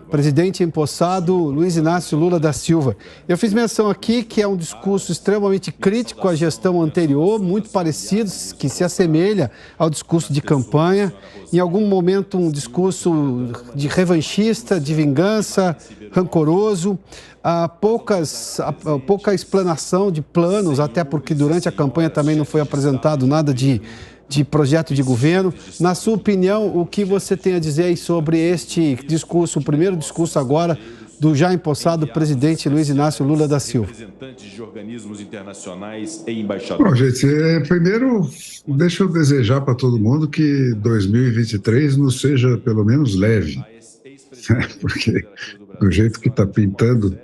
presidente empossado Luiz Inácio Lula da Silva. Eu fiz menção aqui que é um discurso extremamente crítico à gestão anterior, muito parecido, que se assemelha ao discurso de campanha. Em algum momento, um discurso de revanchista, de vingança, rancoroso. Pouca explanação de planos, até porque durante a campanha também não foi apresentado nada de projeto de governo. Na sua opinião, o que você tem a dizer aí sobre este discurso, o primeiro discurso agora do já empossado presidente Luiz Inácio Lula da Silva? Representantes de organismos internacionais e embaixadores. Bom, gente, primeiro, deixa eu desejar para todo mundo que 2023 nos seja pelo menos leve, porque do jeito que está pintando,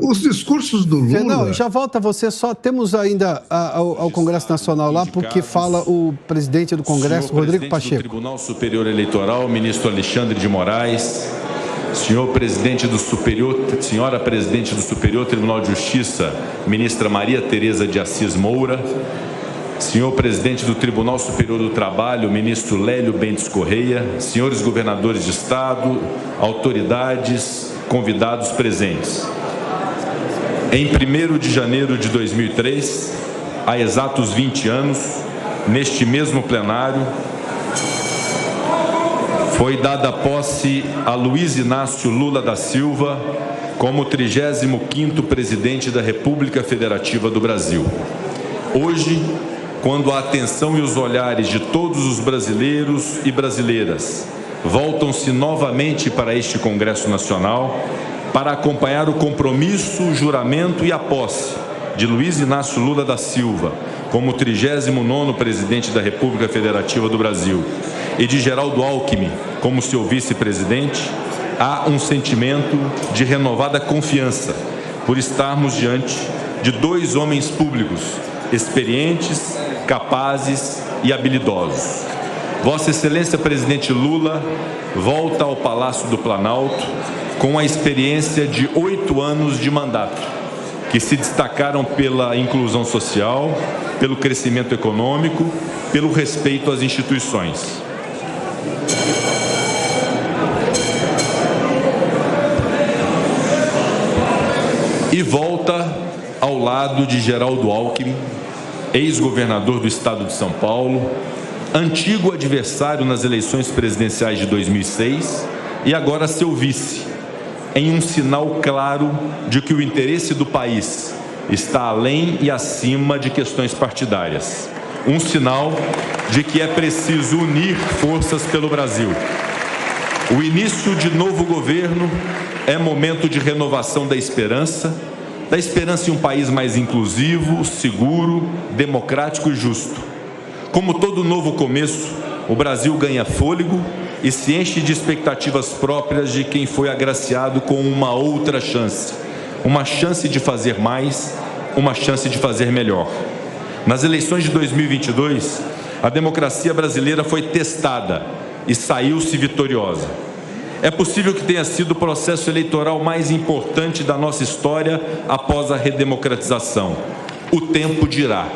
os discursos do Lula... Fernão, já volta você, só temos ainda ao Congresso Nacional lá, porque fala o presidente do Congresso, Rodrigo Pacheco. Do Tribunal Superior Eleitoral, ministro Alexandre de Moraes, senhora presidente do Superior Tribunal de Justiça, ministra Maria Tereza de Assis Moura, senhor presidente do Tribunal Superior do Trabalho, ministro Lélio Bentes Correia, senhores governadores de Estado, autoridades, convidados presentes. Em 1º de janeiro de 2003, há exatos 20 anos, neste mesmo plenário, foi dada posse a Luiz Inácio Lula da Silva como 35º presidente da República Federativa do Brasil. Hoje, quando a atenção e os olhares de todos os brasileiros e brasileiras voltam-se novamente para este Congresso Nacional para acompanhar o compromisso, o juramento e a posse de Luiz Inácio Lula da Silva como 39º presidente da República Federativa do Brasil e de Geraldo Alckmin como seu vice-presidente, há um sentimento de renovada confiança por estarmos diante de dois homens públicos experientes, capazes e habilidosos. Vossa Excelência Presidente Lula volta ao Palácio do Planalto com a experiência de 8 anos de mandato, que se destacaram pela inclusão social, pelo crescimento econômico, pelo respeito às instituições. E volta ao lado de Geraldo Alckmin, ex-governador do estado de São Paulo, antigo adversário nas eleições presidenciais de 2006 e agora seu vice, em um sinal claro de que o interesse do país está além e acima de questões partidárias. Um sinal de que é preciso unir forças pelo Brasil. O início de novo governo é momento de renovação da esperança em um país mais inclusivo, seguro, democrático e justo. Como todo novo começo, o Brasil ganha fôlego e se enche de expectativas próprias de quem foi agraciado com uma outra chance. Uma chance de fazer mais, uma chance de fazer melhor. Nas eleições de 2022, a democracia brasileira foi testada e saiu-se vitoriosa. É possível que tenha sido o processo eleitoral mais importante da nossa história após a redemocratização. O tempo dirá.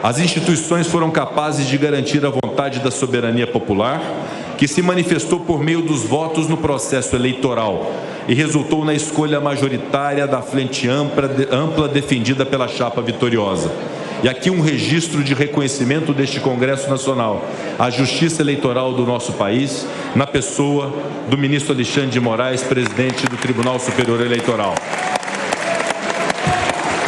As instituições foram capazes de garantir a vontade da soberania popular, que se manifestou por meio dos votos no processo eleitoral e resultou na escolha majoritária da frente ampla defendida pela chapa vitoriosa. E aqui um registro de reconhecimento deste Congresso Nacional à justiça eleitoral do nosso país, na pessoa do ministro Alexandre de Moraes, presidente do Tribunal Superior Eleitoral.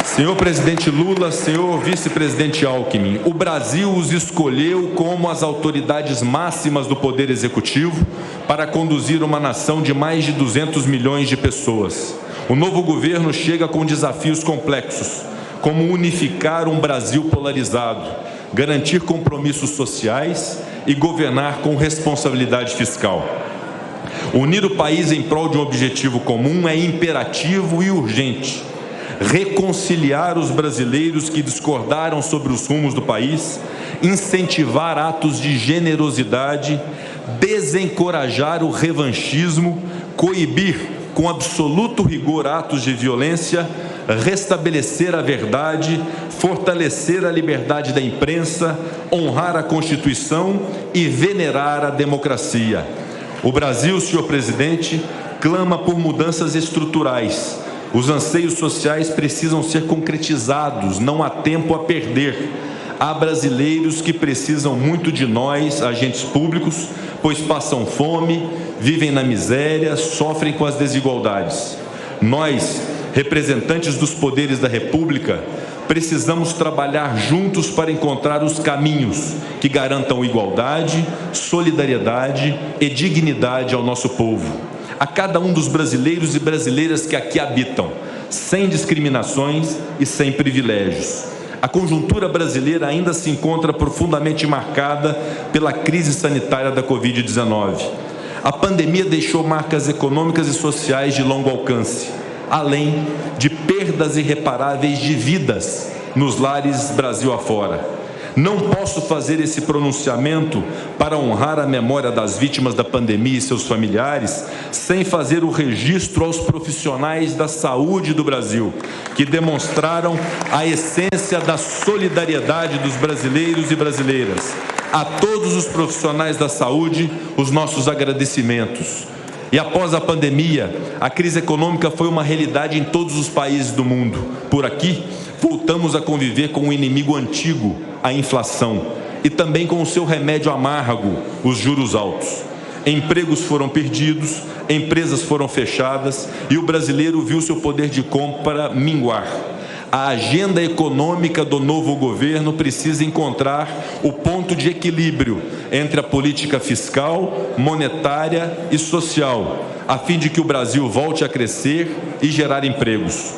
Senhor presidente Lula, senhor vice-presidente Alckmin, o Brasil os escolheu como as autoridades máximas do Poder Executivo para conduzir uma nação de mais de 200 milhões de pessoas. O novo governo chega com desafios complexos, como unificar um Brasil polarizado, garantir compromissos sociais e governar com responsabilidade fiscal. Unir o país em prol de um objetivo comum é imperativo e urgente. Reconciliar os brasileiros que discordaram sobre os rumos do país, incentivar atos de generosidade, desencorajar o revanchismo, coibir com absoluto rigor atos de violência, restabelecer a verdade, fortalecer a liberdade da imprensa, honrar a Constituição e venerar a democracia. O Brasil, senhor presidente, clama por mudanças estruturais. Os anseios sociais precisam ser concretizados, não há tempo a perder. Há brasileiros que precisam muito de nós, agentes públicos, pois passam fome, vivem na miséria, sofrem com as desigualdades. Nós, representantes dos poderes da República, precisamos trabalhar juntos para encontrar os caminhos que garantam igualdade, solidariedade e dignidade ao nosso povo, a cada um dos brasileiros e brasileiras que aqui habitam, sem discriminações e sem privilégios. A conjuntura brasileira ainda se encontra profundamente marcada pela crise sanitária da Covid-19. A pandemia deixou marcas econômicas e sociais de longo alcance, além de perdas irreparáveis de vidas nos lares Brasil afora. Não posso fazer esse pronunciamento para honrar a memória das vítimas da pandemia e seus familiares, sem fazer o registro aos profissionais da saúde do Brasil, que demonstraram a essência da solidariedade dos brasileiros e brasileiras. A todos os profissionais da saúde, os nossos agradecimentos. E após a pandemia, a crise econômica foi uma realidade em todos os países do mundo. Por aqui, voltamos a conviver com um inimigo antigo, a inflação, e também com o seu remédio amargo, os juros altos. Empregos foram perdidos, empresas foram fechadas e o brasileiro viu seu poder de compra minguar. A agenda econômica do novo governo precisa encontrar o ponto de equilíbrio entre a política fiscal, monetária e social, a fim de que o Brasil volte a crescer e gerar empregos.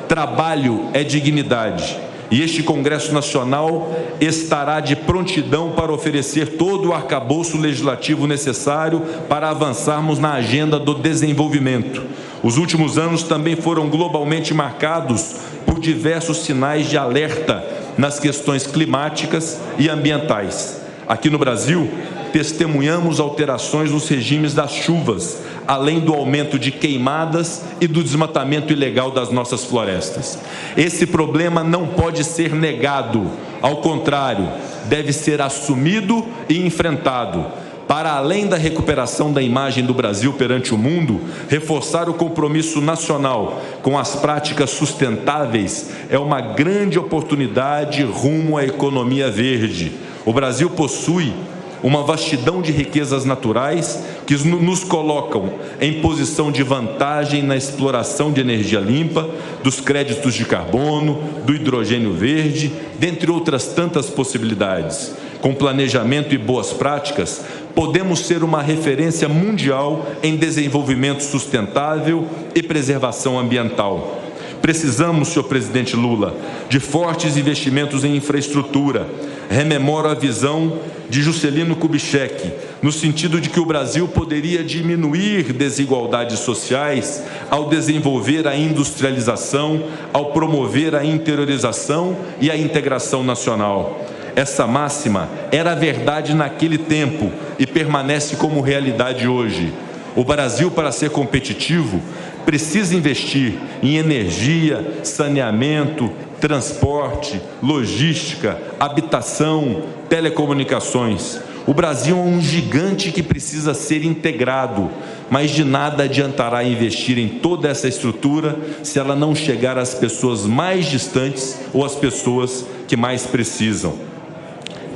Trabalho é dignidade. E este Congresso Nacional estará de prontidão para oferecer todo o arcabouço legislativo necessário para avançarmos na agenda do desenvolvimento. Os últimos anos também foram globalmente marcados por diversos sinais de alerta nas questões climáticas e ambientais. Aqui no Brasil, testemunhamos alterações nos regimes das chuvas, além do aumento de queimadas e do desmatamento ilegal das nossas florestas. Esse problema não pode ser negado, ao contrário, deve ser assumido e enfrentado. Para além da recuperação da imagem do Brasil perante o mundo, reforçar o compromisso nacional com as práticas sustentáveis é uma grande oportunidade rumo à economia verde. O Brasil possui uma vastidão de riquezas naturais que nos colocam em posição de vantagem na exploração de energia limpa, dos créditos de carbono, do hidrogênio verde, dentre outras tantas possibilidades. Com planejamento e boas práticas, podemos ser uma referência mundial em desenvolvimento sustentável e preservação ambiental. Precisamos, senhor presidente Lula, de fortes investimentos em infraestrutura. Rememoro a visão de Juscelino Kubitschek, no sentido de que o Brasil poderia diminuir desigualdades sociais ao desenvolver a industrialização, ao promover a interiorização e a integração nacional. Essa máxima era verdade naquele tempo e permanece como realidade hoje. O Brasil, para ser competitivo, precisa investir em energia, saneamento, transporte, logística, habitação, telecomunicações. O Brasil é um gigante que precisa ser integrado, mas de nada adiantará investir em toda essa estrutura se ela não chegar às pessoas mais distantes ou às pessoas que mais precisam.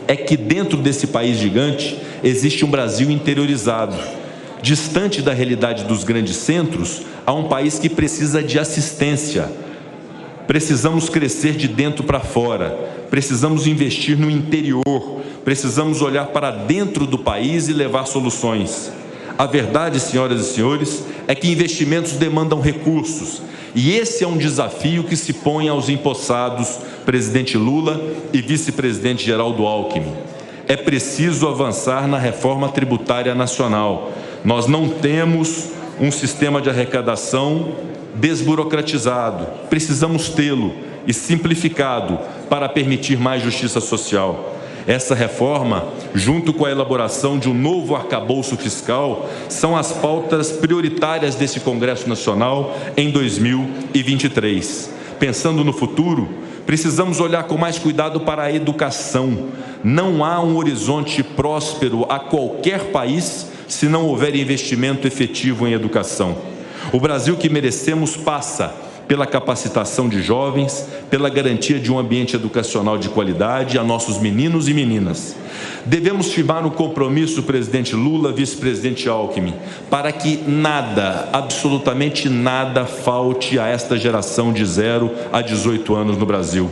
É que dentro desse país gigante existe um Brasil interiorizado. Distante da realidade dos grandes centros, há um país que precisa de assistência. Precisamos crescer de dentro para fora, precisamos investir no interior, precisamos olhar para dentro do país e levar soluções. A verdade, senhoras e senhores, é que investimentos demandam recursos, e esse é um desafio que se põe aos empossados presidente Lula e vice-presidente Geraldo Alckmin. É preciso avançar na reforma tributária nacional. Nós não temos um sistema de arrecadação desburocratizado. Precisamos tê-lo e simplificado para permitir mais justiça social. Essa reforma, junto com a elaboração de um novo arcabouço fiscal, são as pautas prioritárias desse Congresso Nacional em 2023. Pensando no futuro, precisamos olhar com mais cuidado para a educação. Não há um horizonte próspero a qualquer país se não houver investimento efetivo em educação. O Brasil que merecemos passa pela capacitação de jovens, pela garantia de um ambiente educacional de qualidade a nossos meninos e meninas. Devemos firmar um compromisso, presidente Lula, vice-presidente Alckmin, para que nada, absolutamente nada, falte a esta geração de 0 a 18 anos no Brasil.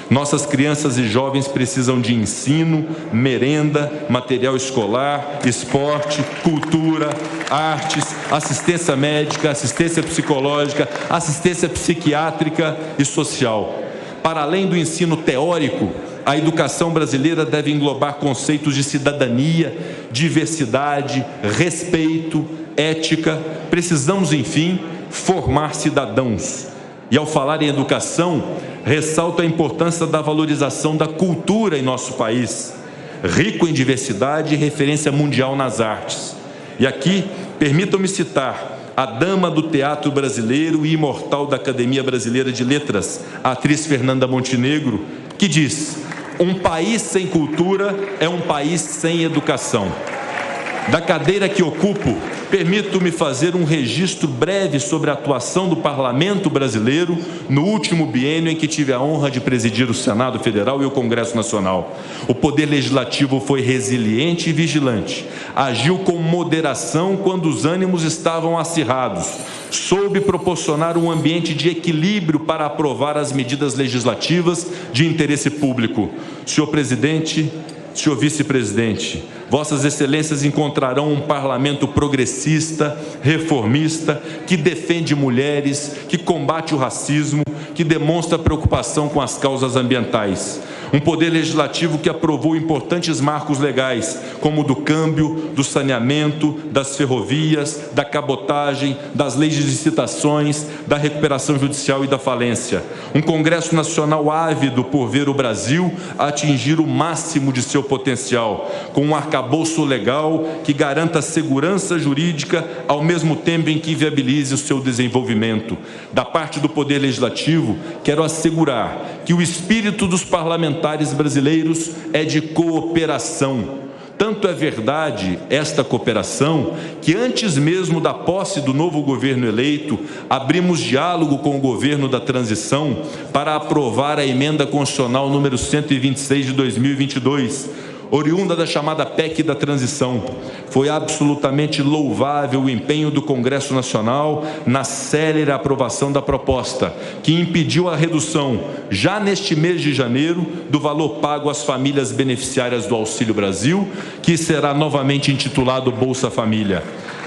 Nossas crianças e jovens precisam de ensino, merenda, material escolar, esporte, cultura, artes, assistência médica, assistência psicológica, assistência psiquiátrica e social. Para além do ensino teórico, a educação brasileira deve englobar conceitos de cidadania, diversidade, respeito, ética. Precisamos, enfim, formar cidadãos. E ao falar em educação, ressalto a importância da valorização da cultura em nosso país, rico em diversidade e referência mundial nas artes. E aqui, permitam-me citar a dama do teatro brasileiro e imortal da Academia Brasileira de Letras, a atriz Fernanda Montenegro, que diz: um país sem cultura é um país sem educação. Da cadeira que ocupo, permito-me fazer um registro breve sobre a atuação do Parlamento brasileiro no último biênio em que tive a honra de presidir o Senado Federal e o Congresso Nacional. O Poder Legislativo foi resiliente e vigilante, agiu com moderação quando os ânimos estavam acirrados, soube proporcionar um ambiente de equilíbrio para aprovar as medidas legislativas de interesse público. Senhor presidente, senhor vice-presidente, Vossas Excelências encontrarão um parlamento progressista, reformista, que defende mulheres, que combate o racismo, que demonstra preocupação com as causas ambientais. Um poder legislativo que aprovou importantes marcos legais, como o do câmbio, do saneamento, das ferrovias, da cabotagem, das leis de licitações, da recuperação judicial e da falência. Um Congresso Nacional ávido por ver o Brasil atingir o máximo de seu potencial, com um arcabouço legal que garanta segurança jurídica ao mesmo tempo em que viabilize o seu desenvolvimento. Da parte do Poder Legislativo, quero assegurar que o espírito dos parlamentares brasileiros é de cooperação. Tanto é verdade esta cooperação que antes mesmo da posse do novo governo eleito, abrimos diálogo com o governo da transição para aprovar a emenda constitucional número 126 de 2022, oriunda da chamada PEC da transição. Foi absolutamente louvável o empenho do Congresso Nacional na célere aprovação da proposta, que impediu a redução, já neste mês de janeiro, do valor pago às famílias beneficiárias do Auxílio Brasil, que será novamente intitulado Bolsa Família.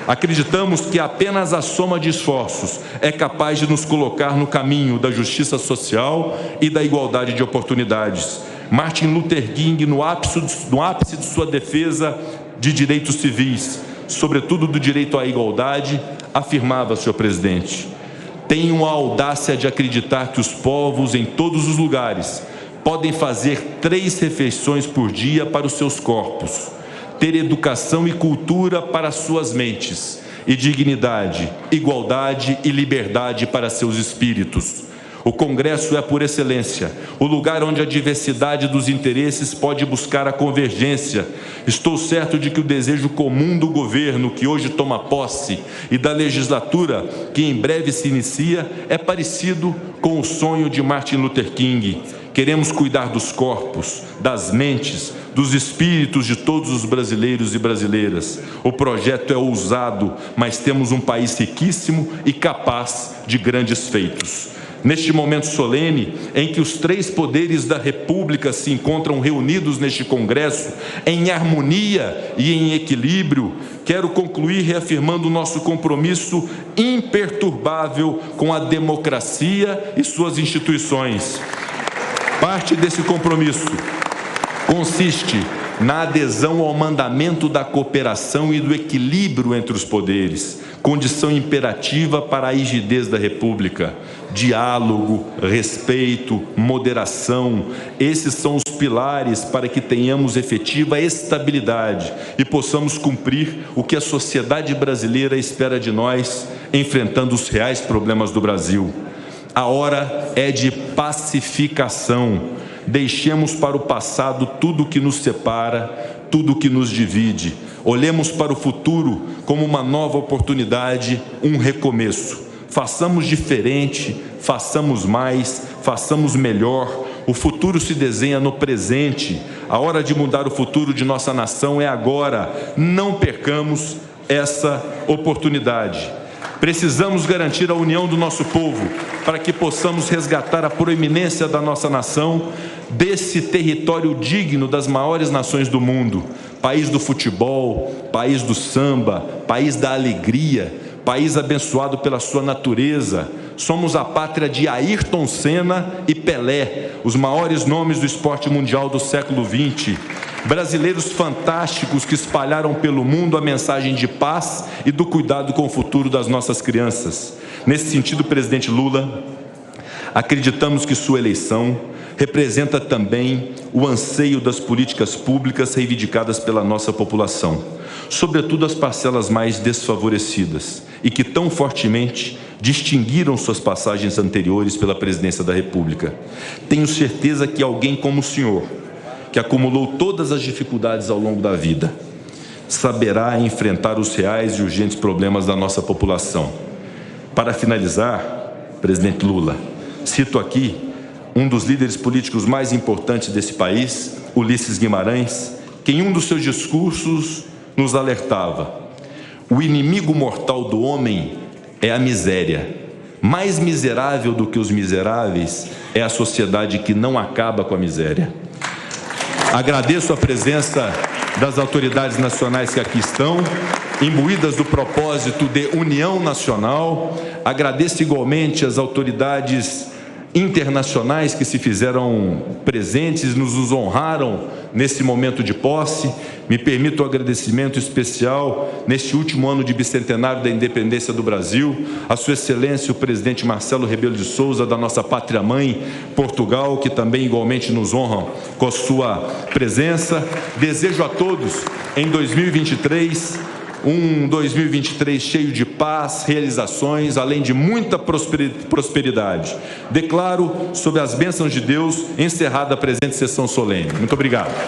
Acreditamos que apenas a soma de esforços é capaz de nos colocar no caminho da justiça social e da igualdade de oportunidades. Martin Luther King, no ápice de sua defesa de direitos civis, sobretudo do direito à igualdade, afirmava, senhor presidente: tenho a audácia de acreditar que os povos em todos os lugares podem fazer 3 refeições por dia para os seus corpos, ter educação e cultura para suas mentes, e dignidade, igualdade e liberdade para seus espíritos. O Congresso é, por excelência, o lugar onde a diversidade dos interesses pode buscar a convergência. Estou certo de que o desejo comum do governo que hoje toma posse e da legislatura que em breve se inicia é parecido com o sonho de Martin Luther King. Queremos cuidar dos corpos, das mentes, dos espíritos de todos os brasileiros e brasileiras. O projeto é ousado, mas temos um país riquíssimo e capaz de grandes feitos. Neste momento solene, em que os 3 poderes da República se encontram reunidos neste Congresso, em harmonia e em equilíbrio, quero concluir reafirmando o nosso compromisso imperturbável com a democracia e suas instituições. Parte desse compromisso consiste na adesão ao mandamento da cooperação e do equilíbrio entre os poderes, condição imperativa para a rigidez da República. Diálogo, respeito, moderação, esses são os pilares para que tenhamos efetiva estabilidade e possamos cumprir o que a sociedade brasileira espera de nós, enfrentando os reais problemas do Brasil. A hora é de pacificação. Deixemos para o passado tudo o que nos separa, tudo o que nos divide. Olhemos para o futuro como uma nova oportunidade, um recomeço. Façamos diferente, façamos mais, façamos melhor. O futuro se desenha no presente. A hora de mudar o futuro de nossa nação é agora. Não percamos essa oportunidade. Precisamos garantir a união do nosso povo para que possamos resgatar a proeminência da nossa nação desse território digno das maiores nações do mundo. País do futebol, país do samba, país da alegria, país abençoado pela sua natureza. Somos a pátria de Ayrton Senna e Pelé, os maiores nomes do esporte mundial do século XX. Brasileiros fantásticos que espalharam pelo mundo a mensagem de paz e do cuidado com o futuro das nossas crianças. Nesse sentido, presidente Lula, acreditamos que sua eleição representa também o anseio das políticas públicas reivindicadas pela nossa população, sobretudo as parcelas mais desfavorecidas e que tão fortemente distinguiram suas passagens anteriores pela presidência da República. Tenho certeza que alguém como o senhor, que acumulou todas as dificuldades ao longo da vida, saberá enfrentar os reais e urgentes problemas da nossa população. Para finalizar, presidente Lula, cito aqui um dos líderes políticos mais importantes desse país, Ulisses Guimarães, que em um dos seus discursos nos alertava: o inimigo mortal do homem é a miséria. Mais miserável do que os miseráveis é a sociedade que não acaba com a miséria. Agradeço a presença das autoridades nacionais que aqui estão, imbuídas do propósito de união nacional. Agradeço igualmente as autoridades internacionais que se fizeram presentes, nos honraram nesse momento de posse. Me permito um agradecimento especial neste último ano de bicentenário da independência do Brasil, a Sua Excelência o presidente Marcelo Rebelo de Sousa, da nossa pátria-mãe, Portugal, que também igualmente nos honram com a sua presença. Desejo a todos, em 2023, um 2023 cheio de paz, realizações, além de muita prosperidade. Declaro, sob as bênçãos de Deus, encerrada a presente sessão solene. Muito obrigado.